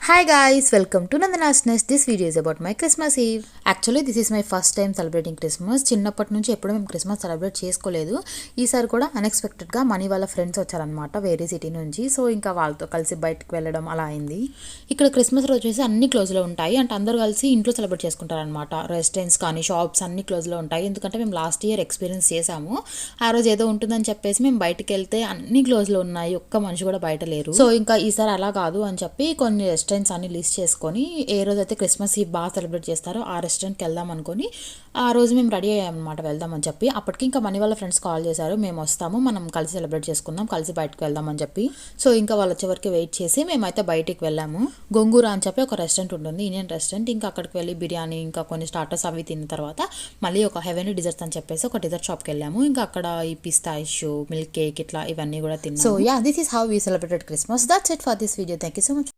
Hi guys, welcome to Nandana's Nest. This video is about my Christmas Eve. Actually, this is my first time celebrating Christmas. చిన్నప్పటి నుంచి ఎప్పుడూ మేము Christmas celebrate చేసుకోలేదు. ఈసారి కూడా అన్ఎక్స్పెక్టెడ్గా మనీ వాళ్ళ ఫ్రెండ్స్ వచ్చారనమాట వేరే సిటీ నుంచి. సో ఇంకా వాళ్ళతో కలిసి బయటకు వెళ్ళడం అలా అయింది. ఇక్కడ క్రిస్మస్ రోజు వచ్చేసి అన్ని క్లోజ్లో ఉంటాయి. అంటే అందరూ కలిసి ఇంట్లో సెలబ్రేట్ చేసుకుంటారనమాట. రెస్టారెంట్స్ కానీ షాప్స్ అన్ని క్లోజ్లో ఉంటాయి. ఎందుకంటే మేము లాస్ట్ ఇయర్ ఎక్స్పీరియన్స్ చేసాము. ఆ రోజు ఏదో ఉంటుందని చెప్పేసి మేము బయటకు వెళ్తే అన్ని క్లోజ్లో ఉన్నాయి. ఒక్క మనిషి కూడా బయట లేరు. సో ఇంకా ఈసారి అలా కాదు అని చెప్పి కొన్ని రెస్టారెంట్స్ అన్ని లిస్ట్ చేసుకొని ఏ రోజు అయితే క్రిస్మస్ ఈ బాగా సెలబ్రేట్ చేస్తారో ఆ రెస్టారెంట్కి వెళ్దాం అనుకొని ఆ రోజు మేము రెడీ అయ్యామన్నమాట వెళ్దామని చెప్పి. అప్పటికి ఇంకా మనీ వాళ్ళ ఫ్రెండ్స్ కాల్ చేశారు, మేము వస్తాము, మనం కలిసి సెలబ్రేట్ చేసుకుందాం, కలిసి బయటకు వెళ్దాం అని చెప్పి. సో ఇంకా వాళ్ళు వచ్చే వరకు వెయిట్ చేసి మేమైతే బయటికి వెళ్ళాము. గోంగూర అని చెప్పి ఒక రెస్టారెంట్ ఉంటుంది, ఇండియన్ రెస్టారెంట్. ఇంకా అక్కడికి వెళ్ళి బిర్యానీ ఇంకా కొన్ని స్టార్టర్స్ అవి తిన్న తర్వాత మళ్ళీ ఒక హెవెన్ డిజర్ట్స్ అని చెప్పేసి ఒక డిజర్ట్ షాప్కి వెళ్ళాము. ఇంకా అక్కడ ఈ పిస్తాయిషు, మిల్క్ కేక్ ఇట్లా ఇవన్నీ కూడా తిన్నాము. So yeah, this is how we celebrated Christmas. That's it for this video. Thank you so much.